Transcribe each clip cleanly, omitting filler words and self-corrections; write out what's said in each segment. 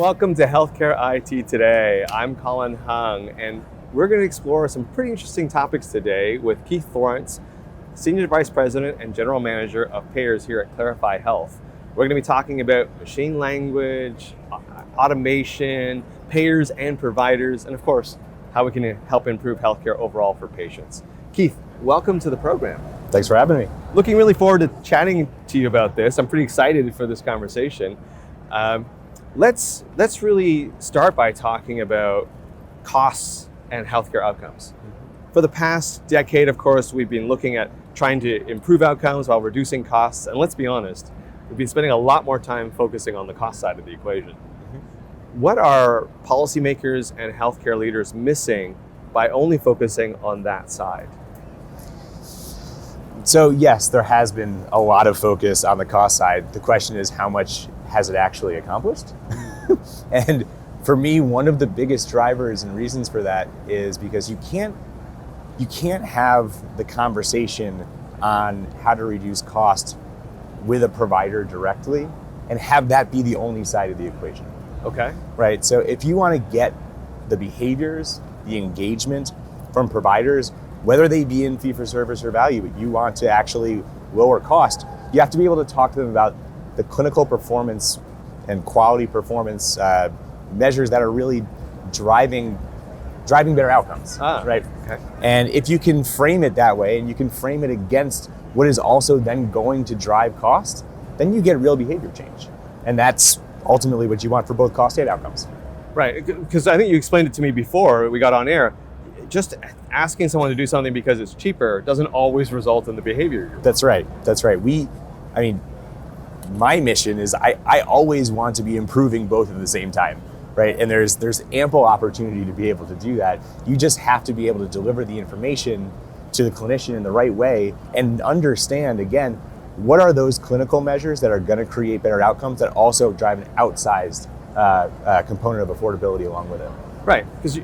welcome to Healthcare IT Today. I'm Colin Hung, and we're going to explore some pretty interesting topics today with Keith Florance, Senior Vice President and General Manager of Payers here at Clarify Health. We're going to be talking about machine language, automation, payers and providers, and of course, how we can help improve healthcare overall for patients. Keith, welcome to the program. Thanks for having me. Looking really forward to chatting to you about this. I'm pretty excited for this conversation. Let's really start by talking about costs and healthcare outcomes. For the past decade, of course, we've been looking at trying to improve outcomes while reducing costs. And let's be honest, we've been spending a lot more time focusing on the cost side of the equation. What are policymakers and healthcare leaders missing by only focusing on that side? So yes, there has been a lot of focus on the cost side. The question is, how much has it actually accomplished? And for me, one of the biggest drivers and reasons for that is because you can't have the conversation on how to reduce cost with a provider directly and have that be the only side of the equation. Okay. Right. So if you want to get the behaviors, the engagement from providers, whether they be in fee-for-service or value, but you want to actually lower cost, you have to be able to talk to them about the clinical performance and quality performance measures that are really driving better outcomes, right? Okay. And if you can frame it that way and you can frame it against what is also then going to drive cost, then you get real behavior change. And that's ultimately what you want for both cost and outcomes. Right, because I think you explained it to me before we got on air. Just asking someone to do something because it's cheaper doesn't always result in the behavior. That's right. My mission is I always want to be improving both at the same time, right? And there's ample opportunity to be able to do that. You just have to be able to deliver the information to the clinician in the right way and understand, again, what are those clinical measures that are going to create better outcomes that also drive an outsized component of affordability along with it. Right, because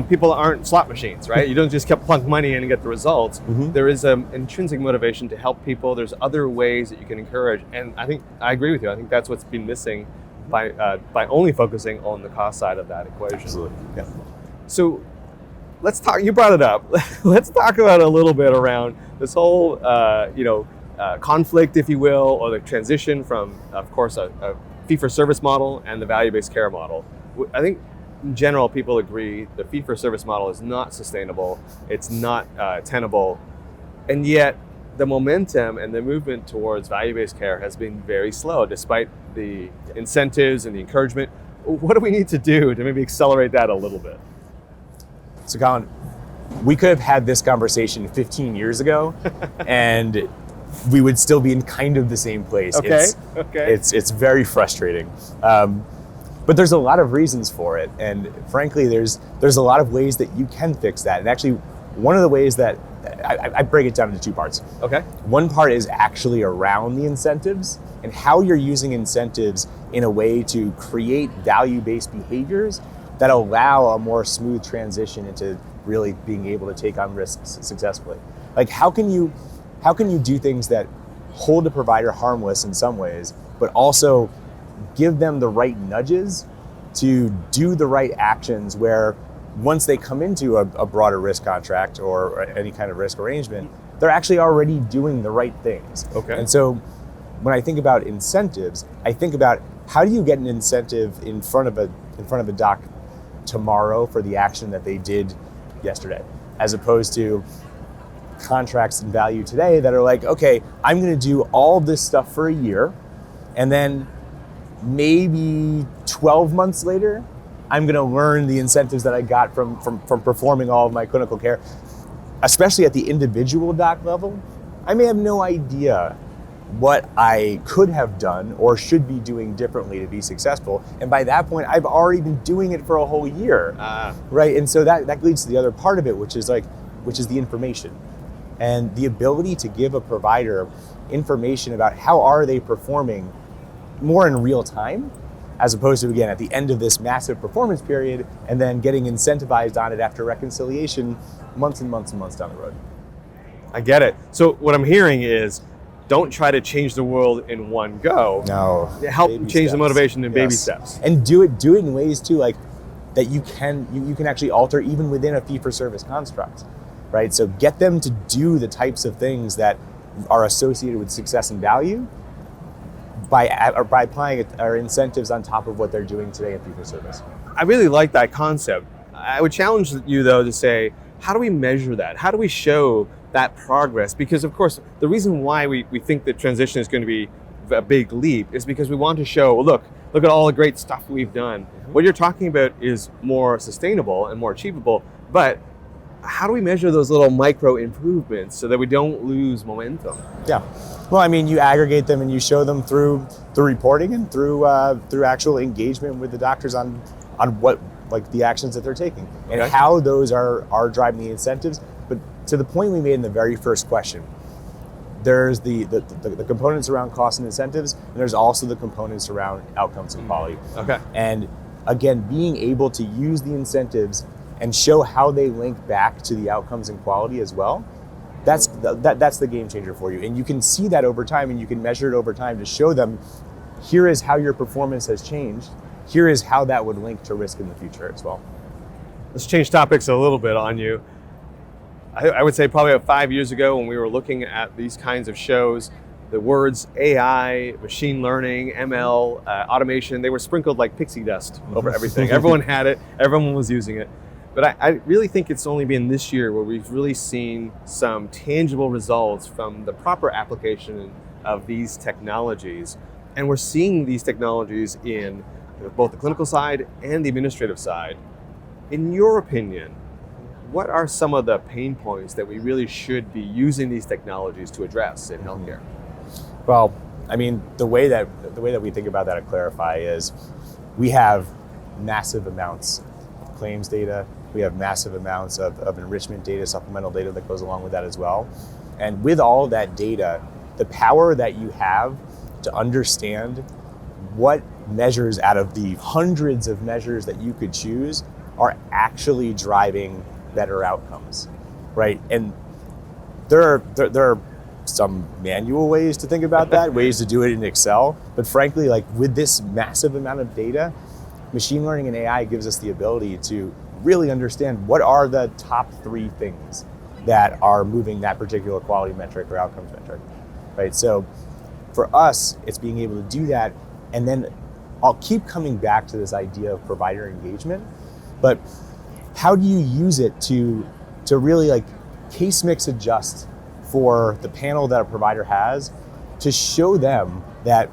people aren't slot machines, right? You don't just plunk money in and get the results. Mm-hmm. There is an intrinsic motivation to help people. There's other ways that you can encourage, and I agree with you. I think that's what's been missing by only focusing on the cost side of that equation. Absolutely. Yeah. So let's talk. You brought it up. Let's talk about a little bit around this whole conflict, if you will, or the transition from, of course, a fee-for-service model and the value-based care model. I think in general, people agree the fee-for-service model is not sustainable, it's not tenable, and yet the momentum and the movement towards value-based care has been very slow, despite the incentives and the encouragement. What do we need to do to maybe accelerate that a little bit? So Colin, we could have had this conversation 15 years ago, and we would still be in kind of the same place. Okay. It's very frustrating. But there's a lot of reasons for it, and frankly, there's a lot of ways that you can fix that. And actually, one of the ways that I break it down into two parts. Okay. One part is actually around the incentives and how you're using incentives in a way to create value-based behaviors that allow a more smooth transition into really being able to take on risks successfully. Like how can you do things that hold the provider harmless in some ways, but also give them the right nudges to do the right actions where once they come into a broader risk contract or any kind of risk arrangement, they're actually already doing the right things. Okay. And so when I think about incentives, I think about how do you get an incentive in front of a doc tomorrow for the action that they did yesterday, as opposed to contracts and value today that are like, okay, I'm going to do all this stuff for a year, and then maybe 12 months later, I'm going to learn the incentives that I got from performing all of my clinical care. Especially at the individual doc level, I may have no idea what I could have done or should be doing differently to be successful. And by that point, I've already been doing it for a whole year, right? And so that leads to the other part of it, which is the information. And the ability to give a provider information about how are they performing more in real time, as opposed to, again, at the end of this massive performance period, and then getting incentivized on it after reconciliation months and months and months down the road. I get it. So what I'm hearing is don't try to change the world in one go. No. Help Baby change steps. the motivation in baby Yes. steps. And do it in ways too, like that you can actually alter even within a fee-for-service construct, right? So get them to do the types of things that are associated with success and value by applying our incentives on top of what they're doing today in fee-for-service. I really like that concept. I would challenge you though to say, how do we measure that? How do we show that progress? Because of course, the reason why we think that transition is going to be a big leap is because we want to show, well, look at all the great stuff we've done. What you're talking about is more sustainable and more achievable, but how do we measure those little micro improvements so that we don't lose momentum? Yeah. Well, I mean, you aggregate them and you show them through reporting and through actual engagement with the doctors on what, like, the actions that they're taking and how those are driving the incentives. But to the point we made in the very first question, there's the components around cost and incentives, and there's also the components around outcomes and quality. Okay. And again, being able to use the incentives and show how they link back to the outcomes and quality as well, that's the game changer for you. And you can see that over time, and you can measure it over time to show them, here is how your performance has changed. Here is how that would link to risk in the future as well. Let's change topics a little bit on you. I would say probably about 5 years ago when we were looking at these kinds of shows, the words AI, machine learning, ML, automation, they were sprinkled like pixie dust over everything. Everyone had it, everyone was using it. But I really think it's only been this year where we've really seen some tangible results from the proper application of these technologies. And we're seeing these technologies in both the clinical side and the administrative side. In your opinion, what are some of the pain points that we really should be using these technologies to address in healthcare? Well, I mean, the way that we think about that at Clarify is we have massive amounts of claims data. We have massive amounts of enrichment data, supplemental data that goes along with that as well. And with all of that data, the power that you have to understand what measures out of the hundreds of measures that you could choose are actually driving better outcomes, right? And there are some manual ways to think about that, ways to do it in Excel, but frankly, like with this massive amount of data, machine learning and AI gives us the ability to really understand what are the top 3 things that are moving that particular quality metric or outcomes metric, right? So for us, it's being able to do that, and then I'll keep coming back to this idea of provider engagement, but how do you use it to really like case mix adjust for the panel that a provider has to show them that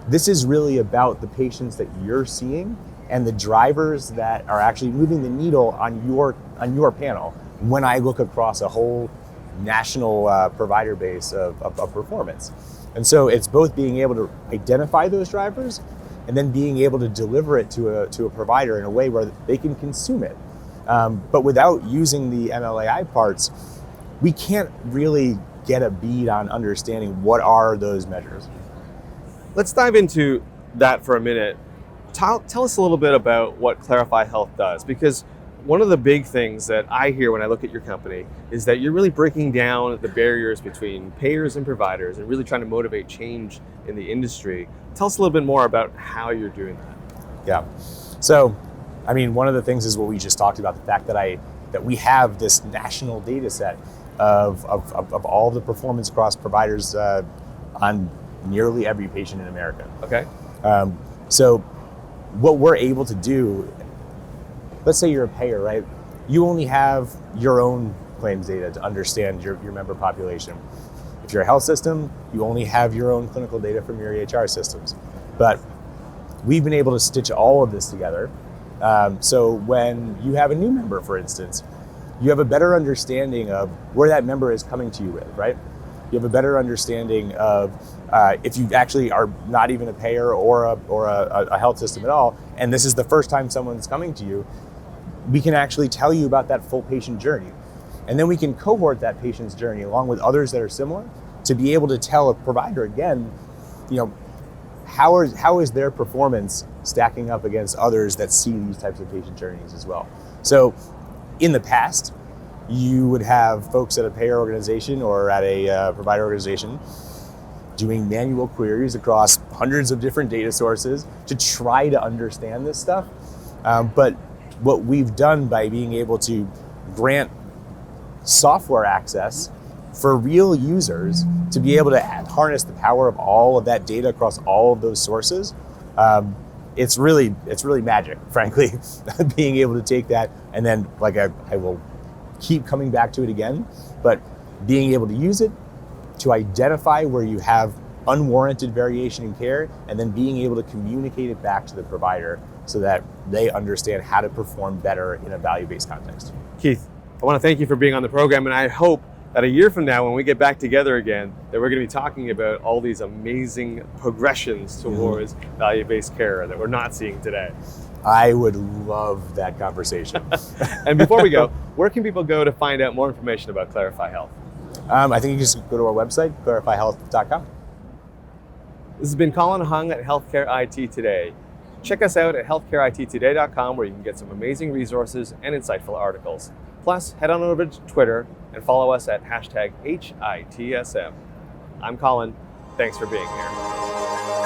this is really about the patients that you're seeing and the drivers that are actually moving the needle on your panel when I look across a whole national provider base of performance. And so it's both being able to identify those drivers and then being able to deliver it to a provider in a way where they can consume it. But without using the MLAI parts, we can't really get a bead on understanding what are those measures. Let's dive into that for a minute. Tell us a little bit about what Clarify Health does, because one of the big things that I hear when I look at your company is that you're really breaking down the barriers between payers and providers and really trying to motivate change in the industry. Tell us a little bit more about how you're doing that. Yeah. So, I mean, one of the things is what we just talked about, the fact that we have this national data set of all the performance across providers on nearly every patient in America. Okay. So what we're able to do, let's say you're a payer, right? You only have your own claims data to understand your member population. If you're a health system, you only have your own clinical data from your EHR systems. But we've been able to stitch all of this together. So when you have a new member, for instance, you have a better understanding of where that member is coming to you with, right? You have a better understanding of if you actually are not even a payer or a health system at all, and this is the first time someone's coming to you, we can actually tell you about that full patient journey. And then we can cohort that patient's journey along with others that are similar to be able to tell a provider again, how is their performance stacking up against others that see these types of patient journeys as well. So in the past, you would have folks at a payer organization or at a provider organization doing manual queries across hundreds of different data sources to try to understand this stuff. But what we've done by being able to grant software access for real users to be able to harness the power of all of that data across all of those sources, it's really magic, frankly, being able to take that and then, like, I will keep coming back to it again, but being able to use it to identify where you have unwarranted variation in care, and then being able to communicate it back to the provider so that they understand how to perform better in a value-based context. Keith, I want to thank you for being on the program, and I hope that a year from now, when we get back together again, that we're going to be talking about all these amazing progressions towards value-based care that we're not seeing today. I would love that conversation. And before we go, where can people go to find out more information about Clarify Health? I think you just go to our website, clarifyhealth.com. This has been Colin Hung at Healthcare IT Today. Check us out at healthcareittoday.com, where you can get some amazing resources and insightful articles. Plus, head on over to Twitter and follow us at #HITSM. I'm Colin. Thanks for being here.